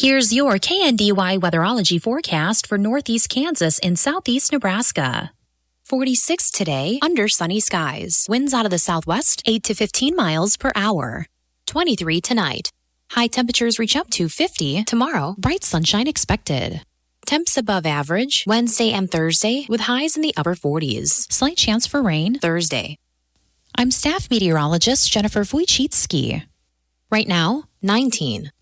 Here's your KNDY weatherology forecast for northeast Kansas and southeast Nebraska. 46 today, under sunny skies. Winds out of the southwest, 8 to 15 miles per hour. 23 tonight. High temperatures reach up to 50. Tomorrow, bright sunshine expected. Temps above average Wednesday and Thursday with highs in the upper 40s. Slight chance for rain Thursday. I'm staff meteorologist Jennifer Wojcicki. Right now, 19.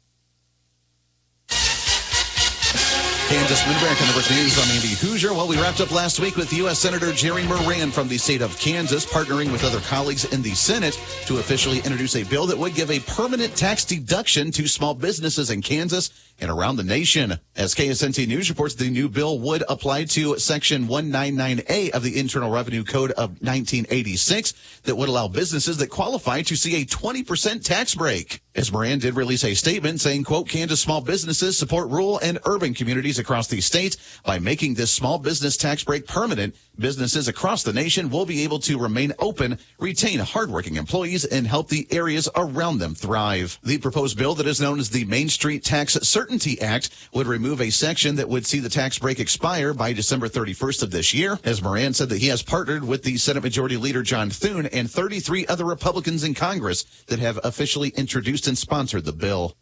Kansas Mid-America Network News. I'm Andy Hoosier. Well, we wrapped up last week with U.S. Senator Jerry Moran from the state of Kansas partnering with other colleagues in the Senate to officially introduce a bill that would give a permanent tax deduction to small businesses in Kansas and around the nation. As KSNT News reports, the new bill would apply to Section 199A of the Internal Revenue Code of 1986 that would allow businesses that qualify to see a 20% tax break. As Moran did release a statement saying, quote, Kansas small businesses support rural and urban communities across the state. By making this small business tax break permanent, businesses across the nation will be able to remain open, retain hardworking employees, and help the areas around them thrive. The proposed bill that is known as the Main Street Tax Certainty Act would remove a section that would see the tax break expire by December 31st of this year. As Moran said that he has partnered with the Senate Majority Leader John Thune and 33 other Republicans in Congress that have officially introduced and sponsored the bill.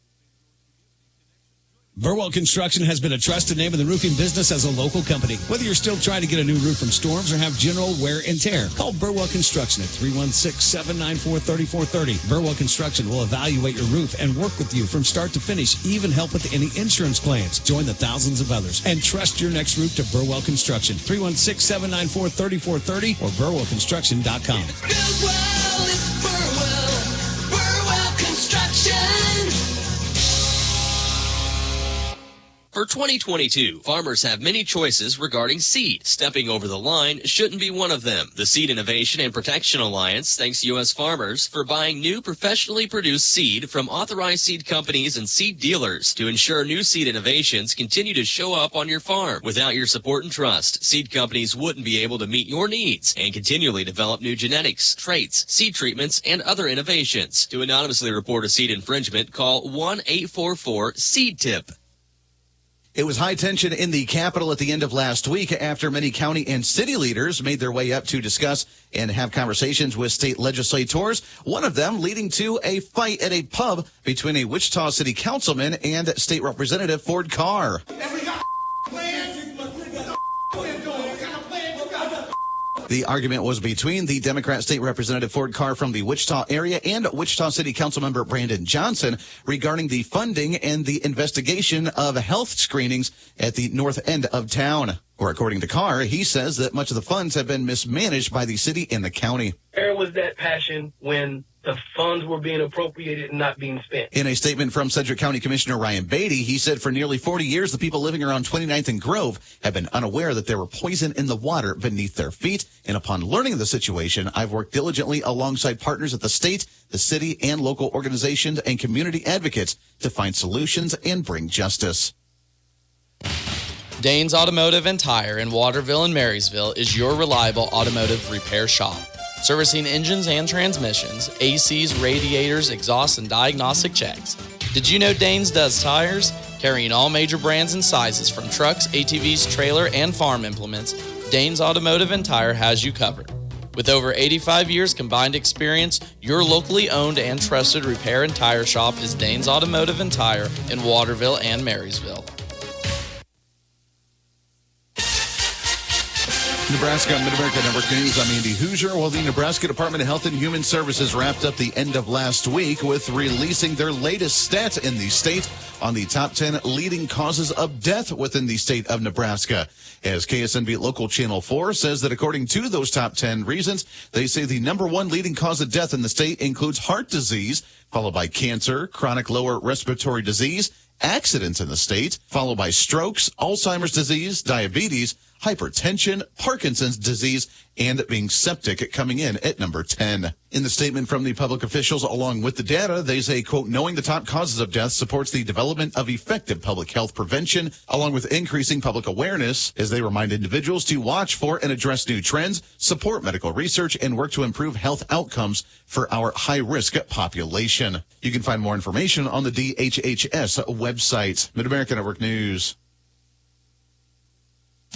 Burwell Construction has been a trusted name in the roofing business as a local company. Whether you're still trying to get a new roof from storms or have general wear and tear, call Burwell Construction at 316-794-3430. Burwell Construction will evaluate your roof and work with you from start to finish, even help with any insurance claims. Join the thousands of others and trust your next roof to Burwell Construction. 316-794-3430 or burwellconstruction.com. It's Burwell, it's Burwell. Burwell Construction. For 2022, farmers have many choices regarding seed. Stepping over the line shouldn't be one of them. The Seed Innovation and Protection Alliance thanks U.S. farmers for buying new professionally produced seed from authorized seed companies and seed dealers to ensure new seed innovations continue to show up on your farm. Without your support and trust, seed companies wouldn't be able to meet your needs and continually develop new genetics, traits, seed treatments, and other innovations. To anonymously report a seed infringement, call 1-844-SEED-TIP. It was high tension in the Capitol at the end of last week after many county and city leaders made their way up to discuss and have conversations with state legislators, one of them leading to a fight at a pub between a Wichita City councilman and State Representative Ford Carr. The argument was between the Democrat State Representative Ford Carr from the Wichita area and Wichita City Councilmember Brandon Johnson regarding the funding and the investigation of health screenings at the north end of town. Or according to Carr, he says that much of the funds have been mismanaged by the city and the county. Where was that passion when the funds were being appropriated and not being spent? In a statement from Sedgwick County Commissioner Ryan Beatty, he said for nearly 40 years, the people living around 29th and Grove have been unaware that there were poison in the water beneath their feet. And upon learning of the situation, I've worked diligently alongside partners at the state, the city, and local organizations and community advocates to find solutions and bring justice. Danes Automotive and Tire in Waterville and Marysville is your reliable automotive repair shop. Servicing engines and transmissions, ACs, radiators, exhausts, and diagnostic checks. Did you know Danes does tires? Carrying all major brands and sizes from trucks, ATVs, trailer, and farm implements, Danes Automotive and Tire has you covered. With over 85 years combined experience, your locally owned and trusted repair and tire shop is Danes Automotive and Tire in Waterville and Marysville. Nebraska Mid-America Network News. I'm Andy Hoosier. Well, the Nebraska Department of Health and Human Services wrapped up the end of last week with releasing their latest stats in the state on the top 10 leading causes of death within the state of Nebraska. As KSNB Local Channel 4 says that according to those top 10 reasons, they say the number one leading cause of death in the state includes heart disease, followed by cancer, chronic lower respiratory disease, accidents in the state, followed by strokes, Alzheimer's disease, diabetes, hypertension, Parkinson's disease, and being septic coming in at number 10. In the statement from the public officials along with the data, they say, quote, knowing the top causes of death supports the development of effective public health prevention, along with increasing public awareness, as they remind individuals to watch for and address new trends, support medical research, and work to improve health outcomes for our high-risk population. You can find more information on the DHHS website. Mid-America Network News.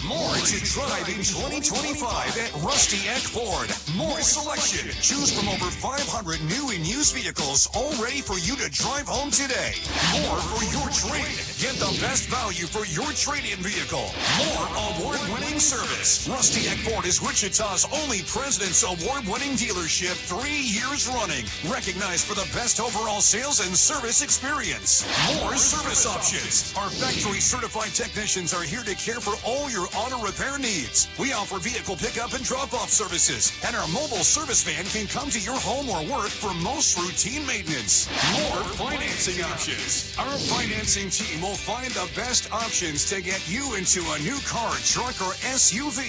More to drive in 2025 at Rusty Eck Ford. More selection. Choose from over 500 new and used vehicles, all ready for you to drive home today. More for your trade. Get the best value for your trade-in vehicle. More award-winning service. Rusty Eck Ford is Wichita's only President's Award-winning dealership 3 years running. Recognized for the best overall sales and service experience. More service options. Our factory-certified technicians are here to care for all your auto repair needs. We offer vehicle pickup and drop-off services, and our mobile service van can come to your home or work for most routine maintenance. More financing options. Our financing team will find the best options to get you into a new car, truck, or SUV.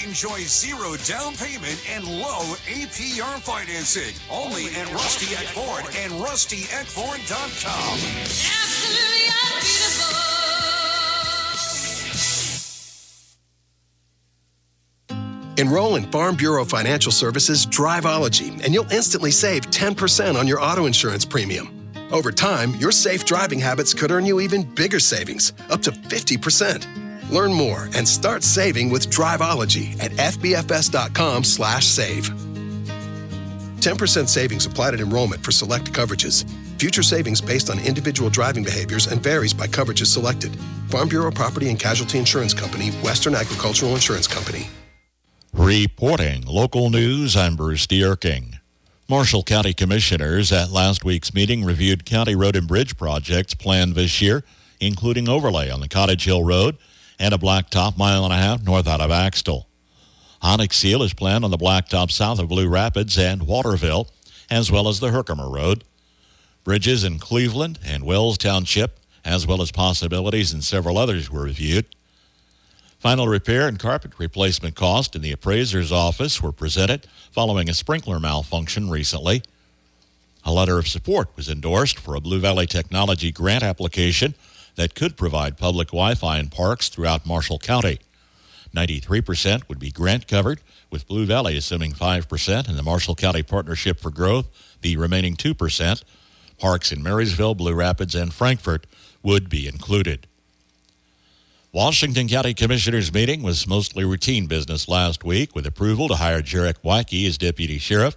Enjoy zero down payment and low APR financing. Only at Rusty Eck Ford and rustyeckford.com. Absolutely unbeatable. Enroll in Farm Bureau Financial Services Driveology, and you'll instantly save 10% on your auto insurance premium. Over time, your safe driving habits could earn you even bigger savings, up to 50%. Learn more and start saving with Driveology at fbfs.com/save. 10% savings applied at enrollment for select coverages. Future savings based on individual driving behaviors and varies by coverages selected. Farm Bureau Property and Casualty Insurance Company, Western Agricultural Insurance Company. Reporting local news, I'm Bruce Dierking. Marshall County Commissioners at last week's meeting reviewed county road and bridge projects planned this year, including overlay on the Cottage Hill Road and a blacktop 1.5 miles north out of Axtell. Onyx Seal is planned on the blacktop south of Blue Rapids and Waterville, as well as the Herkimer Road. Bridges in Cleveland and Wells Township, as well as possibilities in several others, were reviewed. Final repair and carpet replacement costs in the appraiser's office were presented following a sprinkler malfunction recently. A letter of support was endorsed for a Blue Valley Technology grant application that could provide public Wi-Fi in parks throughout Marshall County. 93% would be grant covered, with Blue Valley assuming 5% and the Marshall County Partnership for Growth the remaining 2%. Parks in Marysville, Blue Rapids, and Frankfort would be included. Washington County Commissioners' meeting was mostly routine business last week, with approval to hire Jarek Wackey as deputy sheriff.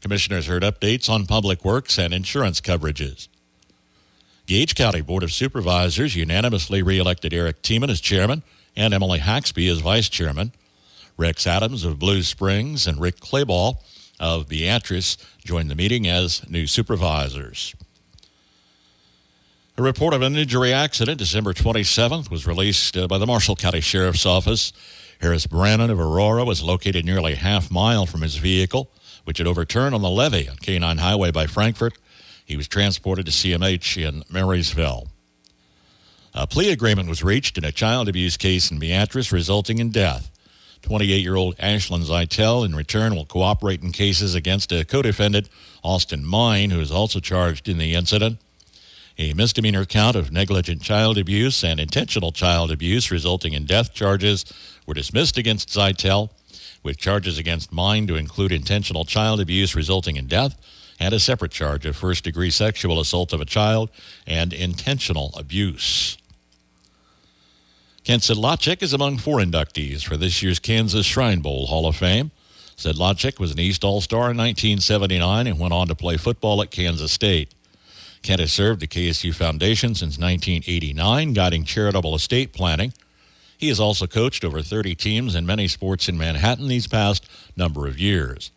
Commissioners heard updates on public works and insurance coverages. Gage County Board of Supervisors unanimously reelected Eric Tiemann as chairman and Emily Haxby as vice chairman. Rex Adams of Blue Springs and Rick Clayball of Beatrice joined the meeting as new supervisors. A report of an injury accident December 27th was released by the Marshall County Sheriff's Office. Harris Brannon of Aurora was located nearly half mile from his vehicle, which had overturned on the levee on K9 Highway by Frankfort. He was transported to CMH in Marysville. A plea agreement was reached in a child abuse case in Beatrice, resulting in death. 28-year-old Ashlyn Zeitel, in return, will cooperate in cases against a co-defendant, Austin Mine, who is also charged in the incident. A misdemeanor count of negligent child abuse and intentional child abuse resulting in death charges were dismissed against Zeitel, with charges against Mine to include intentional child abuse resulting in death and a separate charge of first-degree sexual assault of a child and intentional abuse. Kent Sedlacek is among 4 inductees for this year's Kansas Shrine Bowl Hall of Fame. Sedlacek was an East All-Star in 1979 and went on to play football at Kansas State. Kent has served the KSU Foundation since 1989, guiding charitable estate planning. He has also coached over 30 teams in many sports in Manhattan these past number of years.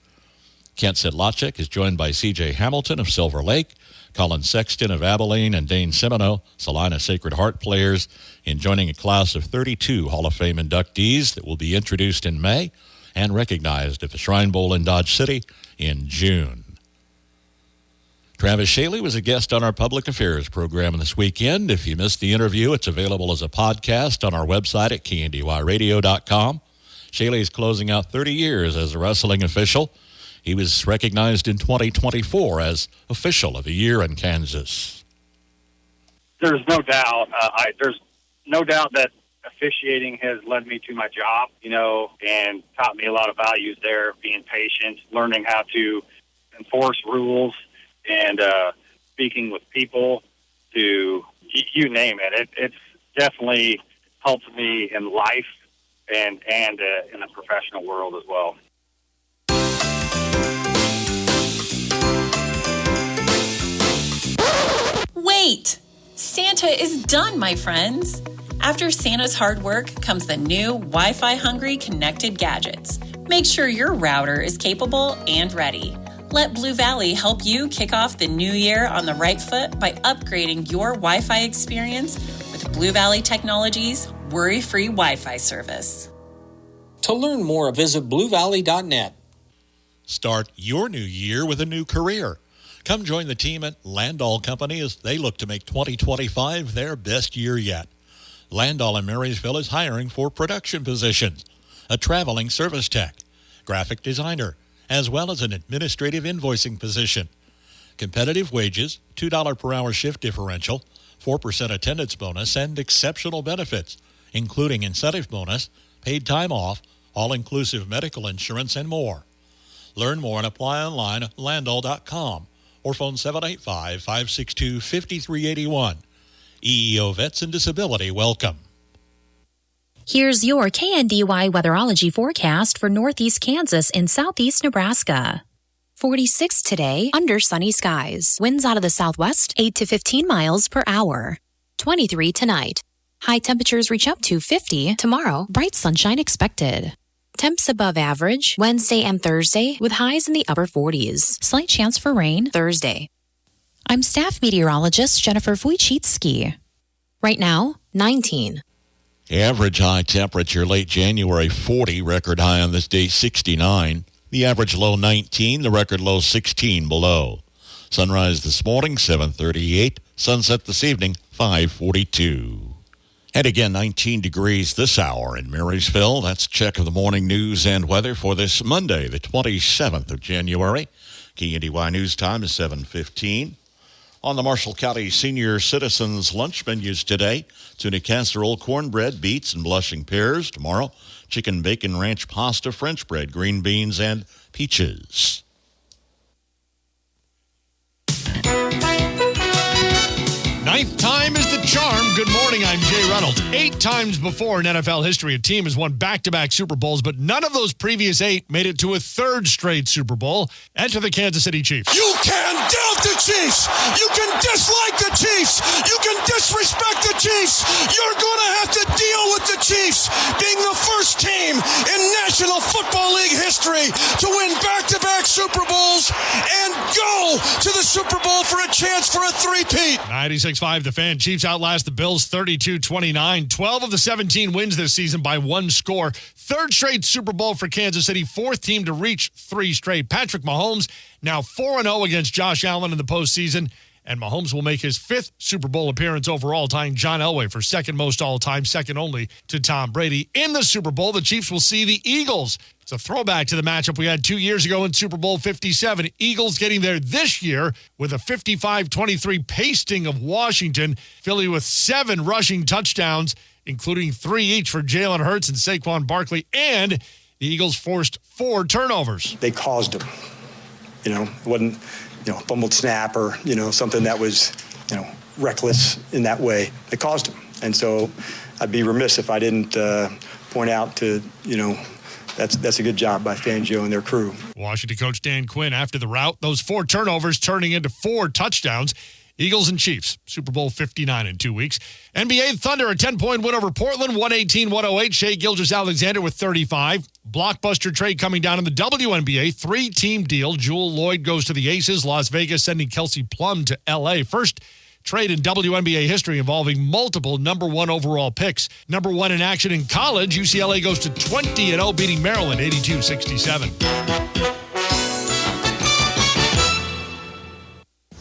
Kent Sedlacek is joined by C.J. Hamilton of Silver Lake, Colin Sexton of Abilene, and Dane Semino, Salina Sacred Heart players, in joining a class of 32 Hall of Fame inductees that will be introduced in May and recognized at the Shrine Bowl in Dodge City in June. Travis Shaley was a guest on our public affairs program this weekend. If you missed the interview, it's available as a podcast on our website at KNDYradio.com. Shaley is closing out 30 years as a wrestling official. He was recognized in 2024 as Official of the Year in Kansas. There's no doubt. There's no doubt that officiating has led me to my job, and taught me a lot of values there, being patient, learning how to enforce rules, and speaking with people, to you name it. It's definitely helped me in life and in the professional world as well. Wait! Santa is done, my friends. After Santa's hard work comes the new Wi-Fi hungry connected gadgets. Make sure your router is capable and ready. Let Blue Valley help you kick off the new year on the right foot by upgrading your Wi-Fi experience with Blue Valley Technologies' worry-free Wi-Fi service. To learn more, visit bluevalley.net. Start your new year with a new career. Come join the team at Landau Company as they look to make 2025 their best year yet. Landau in Marysville is hiring for production positions, a traveling service tech, graphic designer, as well as an administrative invoicing position. Competitive wages, $2 per hour shift differential, 4% attendance bonus, and exceptional benefits, including incentive bonus, paid time off, all-inclusive medical insurance, and more. Learn more and apply online at landau.com or phone 785-562-5381. EEO Vets and Disability welcome. Here's your KNDY weatherology forecast for northeast Kansas and southeast Nebraska. 46 today, under sunny skies. Winds out of the southwest, 8 to 15 miles per hour. 23 tonight. High temperatures reach up to 50. Tomorrow, bright sunshine expected. Temps above average Wednesday and Thursday with highs in the upper 40s. Slight chance for rain Thursday. I'm staff meteorologist Jennifer Wojcicki. Right now, 19. Average high temperature late January 40, record high on this day 69. The average low 19, the record low 16 below. Sunrise this morning 7:38, sunset this evening 5:42. And again, 19 degrees this hour in Marysville. That's a check of the morning news and weather for this Monday, the 27th of January. KNDY News Time is 7:15. On the Marshall County Senior Citizens lunch menus today, tuna casserole, cornbread, beets, and blushing pears. Tomorrow, chicken bacon ranch pasta, French bread, green beans, and peaches. Ninth time is the charm. Good morning, I'm Jay Reynolds. 8 times before in NFL history, a team has won back-to-back Super Bowls, but none of those previous 8 made it to a third straight Super Bowl. Enter the Kansas City Chiefs. You can doubt the Chiefs. You can dislike the Chiefs. You can disrespect the Chiefs. You're going to have to deal with the Chiefs being the first team in National Football League history to win back-to-back Super Bowls and go to the Super Bowl for a chance for a three-peat. 96.5 The Fan. Chiefs outlast the Bills 32-29. 12 of the 17 wins this season by one score. Third straight Super Bowl for Kansas City. Fourth team to reach 3 straight. Patrick Mahomes now 4-0 against Josh Allen in the postseason. And Mahomes will make his 5th Super Bowl appearance overall, tying John Elway for second most all-time, second only to Tom Brady. In the Super Bowl, the Chiefs will see the Eagles. It's a throwback to the matchup we had 2 years ago in Super Bowl 57. Eagles getting there this year with a 55-23 pasting of Washington. Philly with 7 rushing touchdowns, including 3 each for Jalen Hurts and Saquon Barkley. And the Eagles forced 4 turnovers. They caused them. It wasn't, fumbled snap or, something that was, reckless in that way. They caused them. And so I'd be remiss if I didn't point out to, that's a good job by Fangio and their crew. Washington coach Dan Quinn after the rout. Those 4 turnovers turning into 4 touchdowns. Eagles and Chiefs, Super Bowl 59 in 2 weeks. NBA Thunder, a 10-point win over Portland, 118-108. Shai Gilgeous-Alexander with 35. Blockbuster trade coming down in the WNBA. 3-team deal. Jewel Lloyd goes to the Aces. Las Vegas sending Kelsey Plum to L.A. First trade in WNBA history involving multiple number 1 overall picks. Number 1 in action in college, UCLA goes to 20-0, beating Maryland 82-67.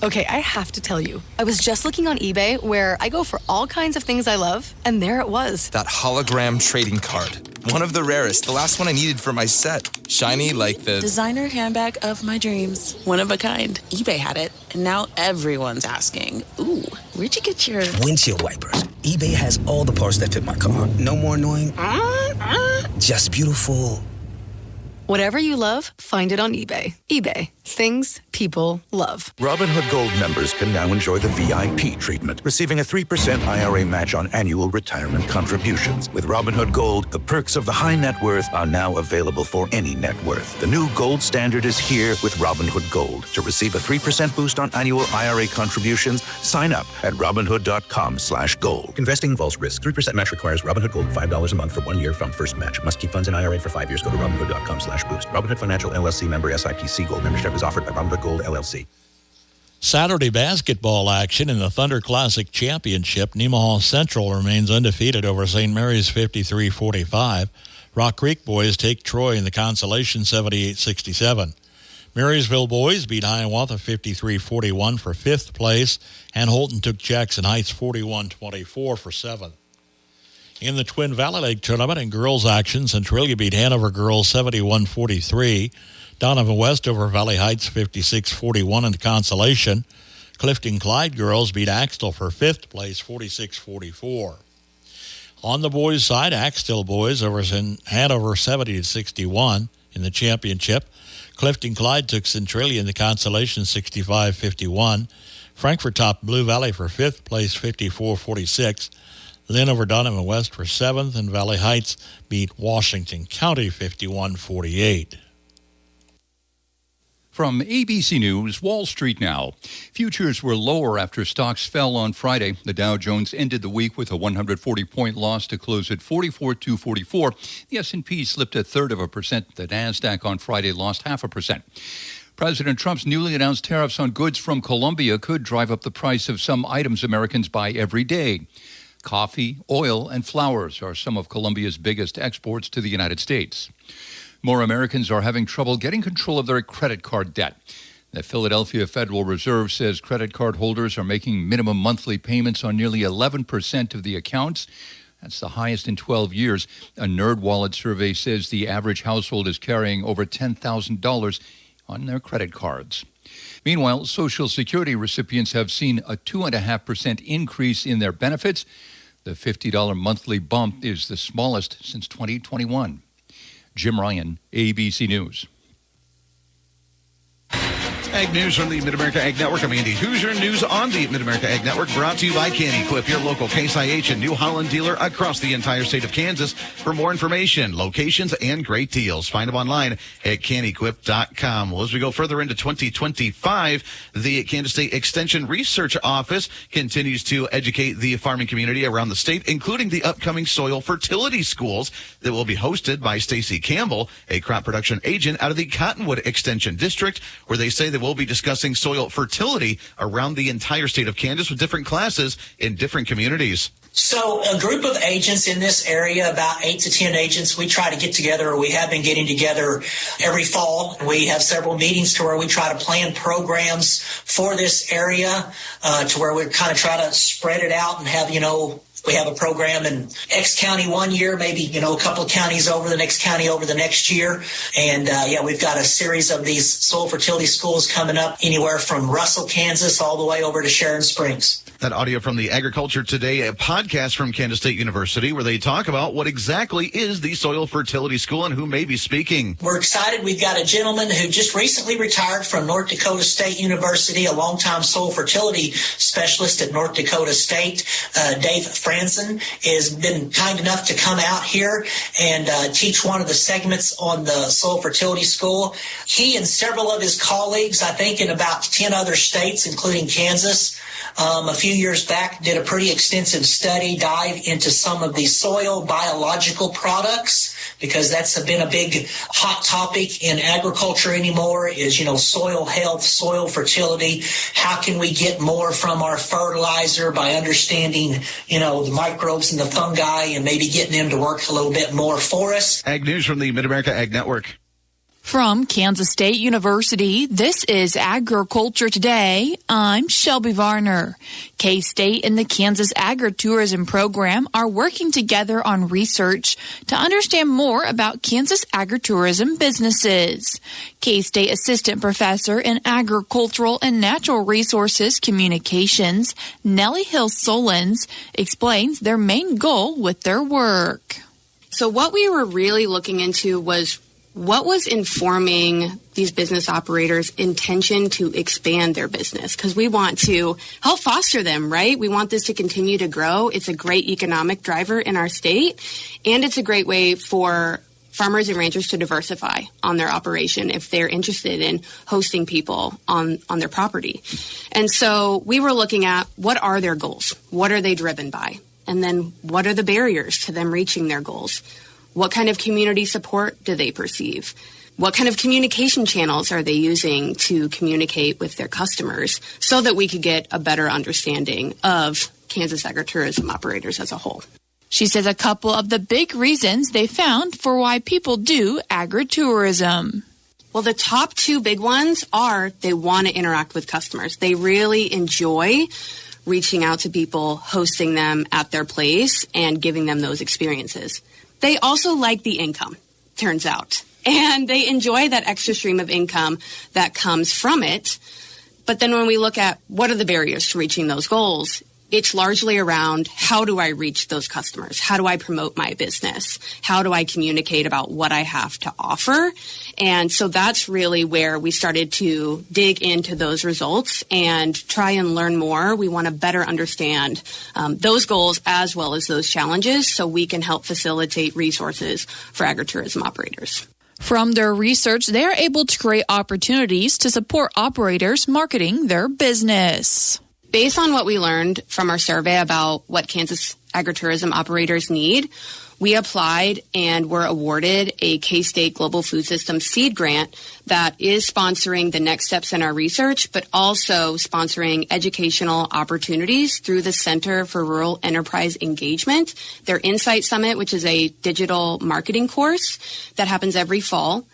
Okay, I have to tell you, I was just looking on eBay where I go for all kinds of things I love, and there it was. That hologram trading card. One of the rarest. The last one I needed for my set. Shiny like the... designer handbag of my dreams. One of a kind. eBay had it, and now everyone's asking, ooh, where'd you get your... windshield wipers. eBay has all the parts that fit my car. No more annoying... just beautiful... Whatever you love, find it on eBay. eBay. Things people love. Robinhood Gold members can now enjoy the VIP treatment, receiving a 3% IRA match on annual retirement contributions. With Robinhood Gold, the perks of the high net worth are now available for any net worth. The new Gold standard is here with Robinhood Gold. To receive a 3% boost on annual IRA contributions, sign up at Robinhood.com/gold. Investing involves risk. 3% match requires Robinhood Gold $5 a month for 1 year from first match. Must keep funds in IRA for 5 years. Go to Robinhood.com/boost. Robinhood Financial LLC member SIPC. Gold membership is offered by Robinhood Gold LLC. Saturday basketball action in the Thunder Classic Championship. Nemaha Central remains undefeated over St. Mary's 53-45. Rock Creek boys take Troy in the consolation 78-67. Marysville boys beat Hiawatha 53-41 for 5th place, and Holton took Jackson Heights 41-24 for 7th. In the Twin Valley League tournament in girls action, Centralia beat Hanover girls 71-43. Donovan West over Valley Heights 56-41 in the consolation. Clifton Clyde girls beat Axtell for 5th place 46-44. On the boys' side, Axtell boys over Hanover 70-61 in the championship. Clifton Clyde took Centralia in the consolation 65-51. Frankfort topped Blue Valley for 5th place 54-46. Lynn over Donovan West for 7th, and Valley Heights beat Washington County 51-48. From ABC News, Wall Street now. Futures were lower after stocks fell on Friday. The Dow Jones ended the week with a 140-point loss to close at 44,244. The S&P slipped 0.33%. The Nasdaq on Friday lost 0.5%. President Trump's newly announced tariffs on goods from Colombia could drive up the price of some items Americans buy every day. Coffee, oil, and flowers are some of Colombia's biggest exports to the United States. More Americans are having trouble getting control of their credit card debt. The Philadelphia Federal Reserve says credit card holders are making minimum monthly payments on nearly 11% of the accounts. That's the highest in 12 years. A NerdWallet survey says the average household is carrying over $10,000 on their credit cards. Meanwhile, Social Security recipients have seen a 2.5% increase in their benefits. The $50 monthly bump is the smallest since 2021. Jim Ryan, ABC News. Ag News from the Mid-America Ag Network. I'm Andy Hoosier. News on the Mid-America Ag Network brought to you by KNDY, your local Case IH and New Holland dealer across the entire state of Kansas. For more information, locations, and great deals, find them online at KNDY.com. Well, as we go further into 2025, the Kansas State Extension Research Office continues to educate the farming community around the state, including the upcoming soil fertility schools that will be hosted by Stacy Campbell, a crop production agent out of the Cottonwood Extension District, where they say that we'll be discussing soil fertility around the entire state of Kansas with different classes in different communities. So a group of agents in this area, about 8 to 10 agents, we try to get together, or we have been getting together every fall. We have several meetings to where we try to plan programs for this area, to where we kind of try to spread it out and have, we have a program in X county one year, maybe, a couple of counties over the next county over the next year. And, we've got a series of these soil fertility schools coming up anywhere from Russell, Kansas, all the way over to Sharon Springs. That audio from the Agriculture Today, a podcast from Kansas State University, where they talk about what exactly is the Soil Fertility School and who may be speaking. We're excited. We've got a gentleman who just recently retired from North Dakota State University, a longtime soil fertility specialist at North Dakota State. Dave Franzen has been kind enough to come out here and teach one of the segments on the Soil Fertility School. He and several of his colleagues, I think in about 10 other states, including Kansas, a few years back, did a pretty extensive study dive into some of the soil biological products, because that's been a big hot topic in agriculture anymore is, soil health, soil fertility. How can we get more from our fertilizer by understanding, the microbes and the fungi and maybe getting them to work a little bit more for us? Ag News from the Mid-America Ag Network. From Kansas State University, this is Agriculture Today. I'm Shelby Varner. K-State and the Kansas Agritourism Program are working together on research to understand more about Kansas agritourism businesses. K-State Assistant Professor in Agricultural and Natural Resources Communications, Nellie Hill-Solons, explains their main goal with their work. So what we were really looking into was what was informing these business operators' intention to expand their business? Because we want to help foster them, right? We want this to continue to grow. It's a great economic driver in our state, and it's a great way for farmers and ranchers to diversify on their operation if they're interested in hosting people on their property. And so we were looking at what are their goals? What are they driven by? And then what are the barriers to them reaching their goals? What kind of community support do they perceive? What kind of communication channels are they using to communicate with their customers so that we could get a better understanding of Kansas agritourism operators as a whole? She says a couple of the big reasons they found for why people do agritourism. Well, the top two big ones are they want to interact with customers. They really enjoy reaching out to people, hosting them at their place, and giving them those experiences. They also like the income, turns out, and they enjoy that extra stream of income that comes from it. But then when we look at what are the barriers to reaching those goals, it's largely around how do I reach those customers? How do I promote my business? How do I communicate about what I have to offer? And so that's really where we started to dig into those results and try and learn more. We want to better understand those goals as well as those challenges so we can help facilitate resources for agritourism operators. From their research, they are able to create opportunities to support operators marketing their business. Based on what we learned from our survey about what Kansas agritourism operators need, we applied and were awarded a K-State Global Food Systems seed grant that is sponsoring the next steps in our research, but also sponsoring educational opportunities through the Center for Rural Enterprise Engagement, their Insight Summit, which is a digital marketing course that happens every fall,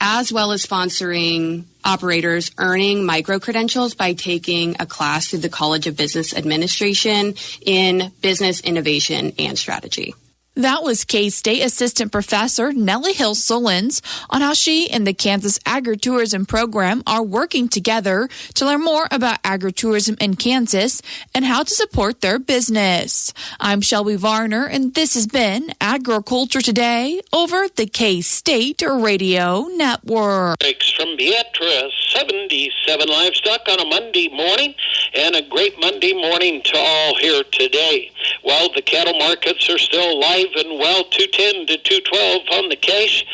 as well as sponsoring operators earning micro-credentials by taking a class through the College of Business Administration in business innovation and strategy. That was K-State Assistant Professor Nellie Hill-Solons on how she and the Kansas Agritourism Program are working together to learn more about agritourism in Kansas and how to support their business. I'm Shelby Varner, and this has been Agriculture Today over the K-State Radio Network. Thanks from Beatrice, 77 livestock on a Monday morning, and a great Monday morning to all here today. Well, the cattle markets are still live and well, 210 to 212 on the cash,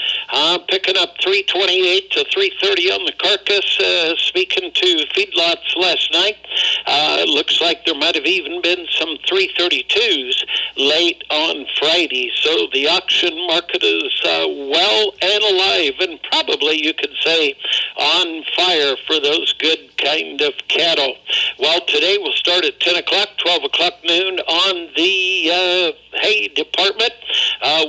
picking up 328 to 330 on the carcass. Speaking to feedlots last night, looks like there might have even been some 332s late on Friday. So the auction market is well and alive, and probably you could say on fire for those good kind of cattle. Well, today we'll start at 10 o'clock, 12 o'clock noon on the hay department.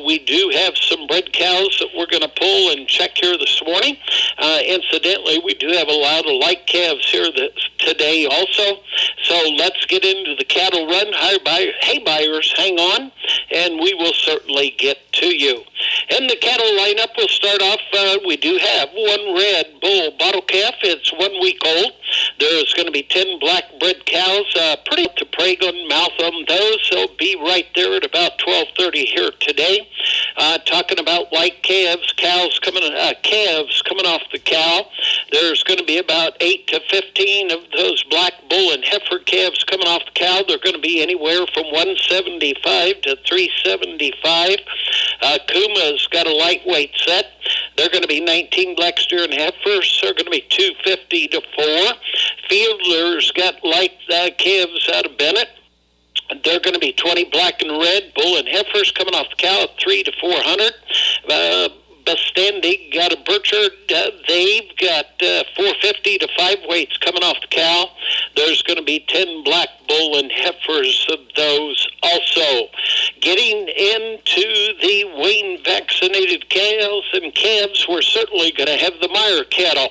We do have some bred cows that we're going to pull and check here this morning. Incidentally, we do have a lot of light calves here today also. So let's get into the cattle run. Hay buyers, hang on, and we will certainly get to you. In the cattle lineup, we'll start off. We do have one red bull bottle calf. It's 1 week old. There's going to be 10 black bred cows. Pretty to Prague mouth on those. They'll be right there at about 12:30 here today. Talking about light calves, calves coming off the cow. There's going to be about 8 to 15 of those black bull and heifer calves coming off the cow. They're going to be anywhere from 175 to 375. Kuma's got a lightweight set. They're going to be 19 black steer and heifers. They're going to be 250 to 4. Fielder's got light calves out of Bennett. They're going to be 20 black and red bull and heifers coming off the cow at 3 to 400. Bastandig got a Burchard. They've got 450 to 5 weights coming off the cow. There's going to be 10 black bull and heifers of those also. Getting into the wean-vaccinated cows and calves, we're certainly going to have the Meyer cattle.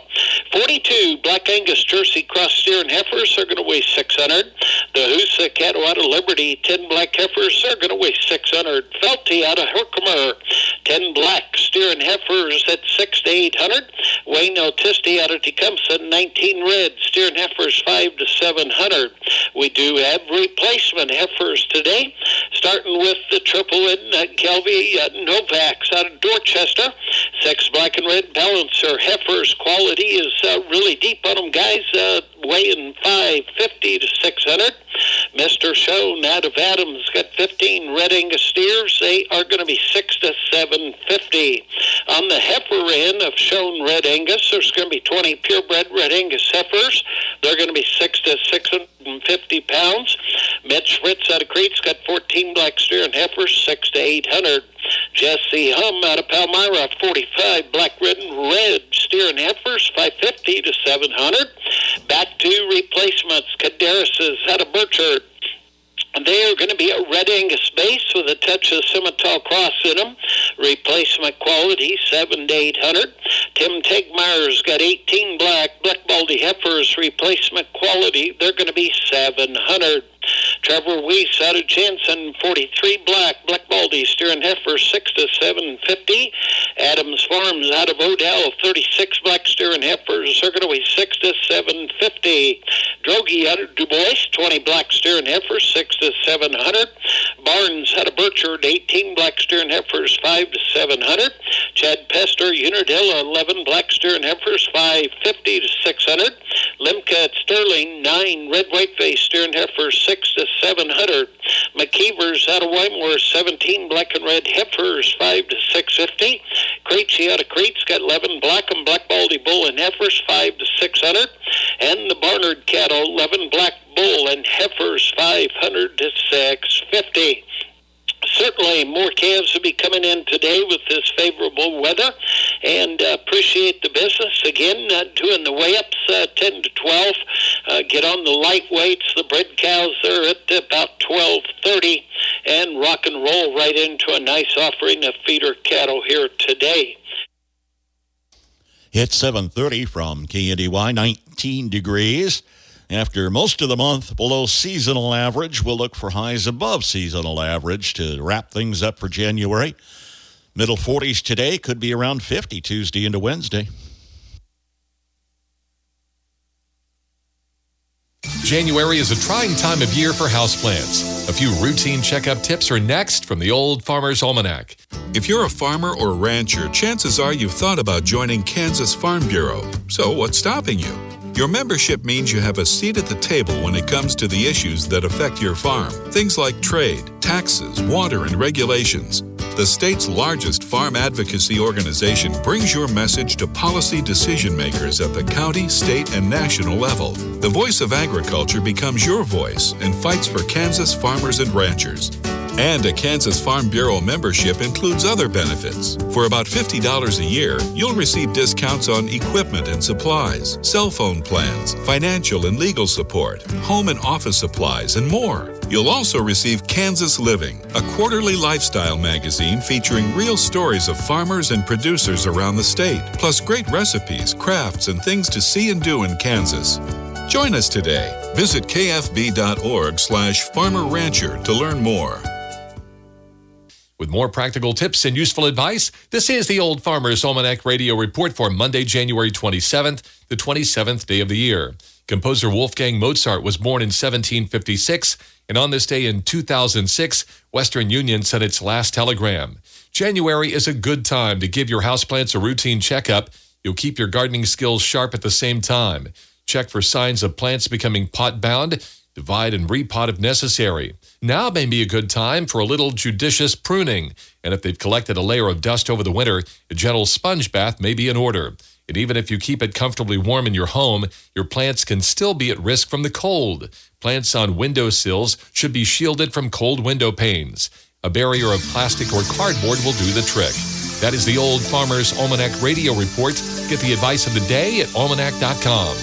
42 Black Angus Jersey Cross steer and heifers are going to weigh 600. The Hoosa cattle out of Liberty, 10 black heifers are going to weigh 600. Felty out of Herkimer, 10 black steer and heifers at 6 to 800. Wayne Autisti out of Tecumseh, 19 red steer and heifers 5 to 700. We do have replacement heifers today, starting with the triple in Kelvy Novaks out of Dorchester. 6 black and red balancer heifers. Quality is really deep on them, guys, weighing 550 to 600. Mr. Schoen out of Adams got 15 red Angus steers. They are going to be 6 to 750. On the heifer end of Schoen red Angus, there's going to be 20 purebred red Angus heifers. They're going to be 6 to 650 pounds. Mitch Fritz out of Crete's got 14 black steer and heifers, 6 to 800. Jesse Hum out of Palmyra, 45 black, red, and red steer and heifers, 550 to 700. Back to replacements. Caderas out of Burchard. They are going to be a red Angus base with a touch of Simmental cross in them. Replacement quality, 7 to 800. Tim Tegmeyer's got 18 black Baldy heifers. Replacement quality, they're going to be 700. Trevor Weiss out of Jansen, 43 black Baldy steer and heifers, 6 to 750. Adams Farms out of Odell, 36 black steer and heifers, they're going to weigh 6 to 750. Drogi out of Du Bois, 20 black steer and heifers, 6 to 700. Barnes out of Burchard, 18 black steer and heifers, 5 to 700. Chad Pester, Unadilla, 11 black steer and heifers, 550 to 600. Limca at Sterling, 9 red white face steer and heifers, 6 to 700. McKeever's out of Wymore, 17 black and red heifers, 5 to 650. Creechy out of Crete's got 11 black and black baldy bull and heifers, 5 to 600. And the Barnard cattle, 11 black bull and heifers, 500 to 650. Certainly more calves will be coming in today with this favorable weather, and appreciate the business. Again, doing the weigh-ups 10 to 12. Get on the lightweights. The bred cows are at about 12:30, and rock and roll right into a nice offering of feeder cattle here today. It's 7:30 from KNDY, 19 degrees. After most of the month below seasonal average, we'll look for highs above seasonal average to wrap things up for January. Middle 40s today, could be around 50 Tuesday into Wednesday. January is a trying time of year for houseplants. A few routine checkup tips are next from the Old Farmer's Almanac. If you're a farmer or rancher, chances are you've thought about joining Kansas Farm Bureau. So what's stopping you? Your membership means you have a seat at the table when it comes to the issues that affect your farm. Things like trade, taxes, water, and regulations. The state's largest farm advocacy organization brings your message to policy decision makers at the county, state, and national level. The voice of agriculture becomes your voice and fights for Kansas farmers and ranchers. And a Kansas Farm Bureau membership includes other benefits. For about $50 a year, you'll receive discounts on equipment and supplies, cell phone plans, financial and legal support, home and office supplies, and more. You'll also receive Kansas Living, a quarterly lifestyle magazine featuring real stories of farmers and producers around the state, plus great recipes, crafts, and things to see and do in Kansas. Join us today. Visit kfb.org/farmer-rancher to learn more. With more practical tips and useful advice, this is the Old Farmer's Almanac Radio Report for Monday, January 27th, the 27th day of the year. Composer Wolfgang Mozart was born in 1756, and on this day in 2006, Western Union sent its last telegram. January is a good time to give your houseplants a routine checkup. You'll keep your gardening skills sharp at the same time. Check for signs of plants becoming pot-bound. Divide and repot if necessary. Now may be a good time for a little judicious pruning. And if they've collected a layer of dust over the winter, a gentle sponge bath may be in order. And even if you keep it comfortably warm in your home, your plants can still be at risk from the cold. Plants on windowsills should be shielded from cold window panes. A barrier of plastic or cardboard will do the trick. That is the Old Farmer's Almanac Radio Report. Get the advice of the day at almanac.com.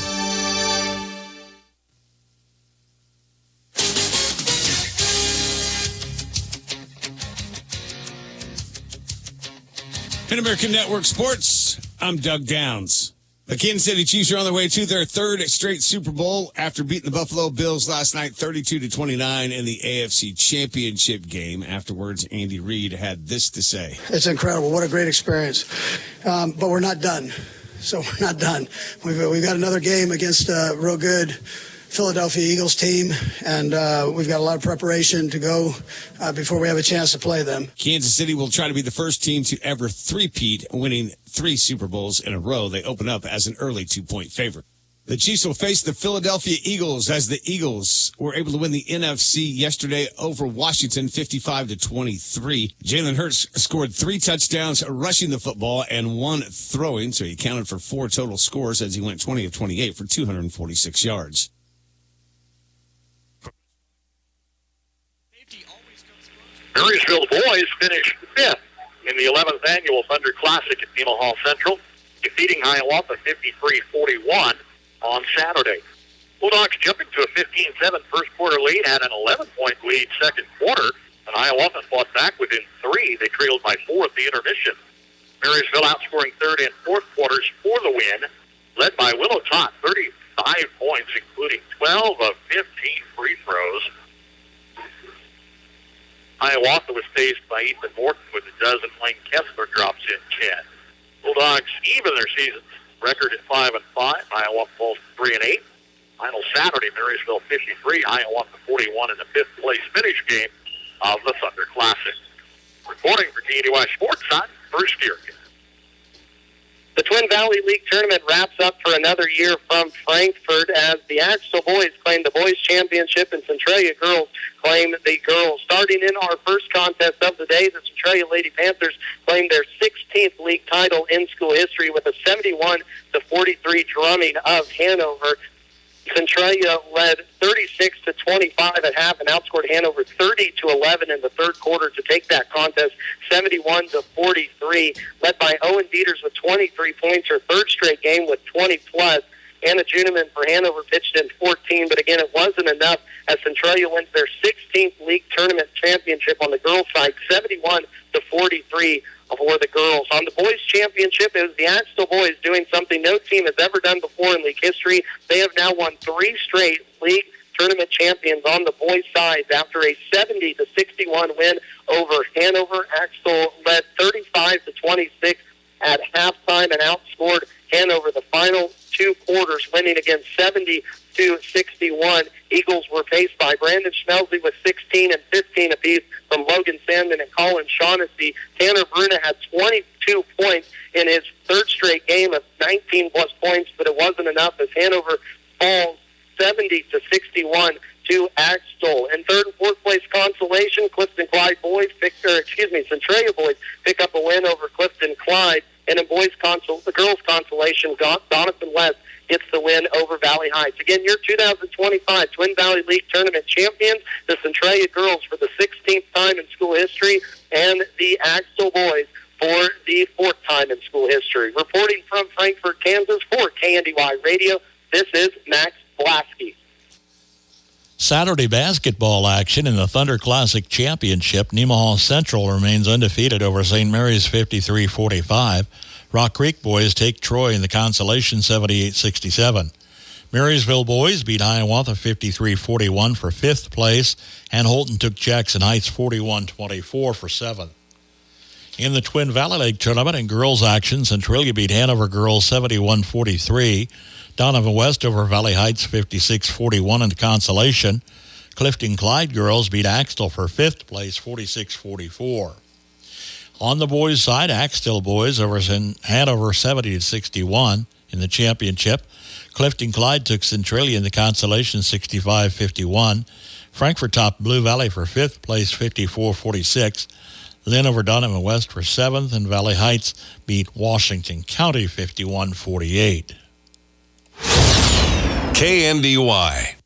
In American Network Sports, I'm Doug Downs. The Kansas City Chiefs are on their way to their third straight Super Bowl after beating the Buffalo Bills last night 32-29 in the AFC Championship game. Afterwards, Andy Reid had this to say. It's incredible. What a great experience. But we're not done. So we're not done. We've got another game against a real good Philadelphia Eagles team, and we've got a lot of preparation to go before we have a chance to play them. Kansas City will try to be the first team to ever three-peat, winning 3 Super Bowls in a row. They open up as an early 2-point favorite. The Chiefs will face the Philadelphia Eagles as the Eagles were able to win the NFC yesterday over Washington 55-23. Jalen Hurts scored 3 touchdowns rushing the football and 1 throwing, so he accounted for 4 total scores as he went 20 of 28 for 246 yards. Marysville boys finished 5th in the 11th annual Thunder Classic at Nemaha Central, defeating Hiawatha 53-41 on Saturday. Bulldogs jumping to a 15-7 first quarter lead, had an 11-point lead second quarter, and Hiawatha fought back within 3. They trailed by 4 at the intermission. Marysville outscoring third and fourth quarters for the win, led by Willow Todd, 35 points, including 12 of 15 free throws. Hiawatha was faced by Ethan Morton with a dozen. Lane Kessler drops in 10. Bulldogs even their season record at 5-5. Hiawatha falls to 3-8. Final Saturday, Marysville 53, Hiawatha 41 in the 5th place finish game of the Thunder Classic. Reporting for KNDY Sports, I'm Bruce Dierkin. The Twin Valley League tournament wraps up for another year from Frankfort as the Axtell boys claim the boys championship and Centralia girls claim the girls. Starting in our first contest of the day, the Centralia Lady Panthers claim their 16th league title in school history with a 71-43 drumming of Hanover. Centralia led 36-25 at half and outscored Hanover 30-11 in the third quarter to take that contest 71-43. Led by Owen Dieters with 23 points, her third straight game with 20+. Anna Juneman for Hanover pitched in 14, but again, it wasn't enough as Centralia wins their 16th league tournament championship on the girls' side, 71-43 for the girls. On the boys' championship, it was the Axtell boys doing something no team has ever done before in league history. They have now won 3 straight league tournament champions on the boys' side after a 70-61 win over Hanover. Axtell led 35-26 at halftime and outscored Hanover the final 2 quarters, winning again 70-61. Eagles were paced by Brandon Schmelzy with 16 and 15 apiece from Logan Sandman and Colin Shaughnessy. Tanner Bruna had 22 points in his third straight game of 19-plus points, but it wasn't enough as Hanover falls 70-61 to Axtell. In third and fourth place consolation, Clifton-Clyde boys Centralia boys pick up a win over Clifton-Clyde. And in the girls' consolation, Doniphan West gets the win over Valley Heights. Again, your 2025 Twin Valley League Tournament champions, the Centralia girls for the 16th time in school history, and the Axtell boys for the 4th time in school history. Reporting from Frankfort, Kansas for KNDY Radio, this is Max Blasky. Saturday basketball action in the Thunder Classic Championship. Nemaha Central remains undefeated over St. Mary's 53-45. Rock Creek boys take Troy in the consolation 78-67. Marysville boys beat Hiawatha 53-41 for 5th place, and Holton took Jackson Heights 41-24 for 7th. In the Twin Valley League tournament in girls action, Centralia beat Hanover girls 71-43. Donovan West over Valley Heights 56-41 in the consolation. Clifton-Clyde girls beat Axtell for 5th place 46-44. On the boys' side, Axtell boys over Hanover 70-61 in the championship. Clifton-Clyde took Centralia in the consolation 65-51. Frankfort topped Blue Valley for 5th place 54-46. Lynn over Donovan West for 7th, and Valley Heights beat Washington County 51-48. KNDY.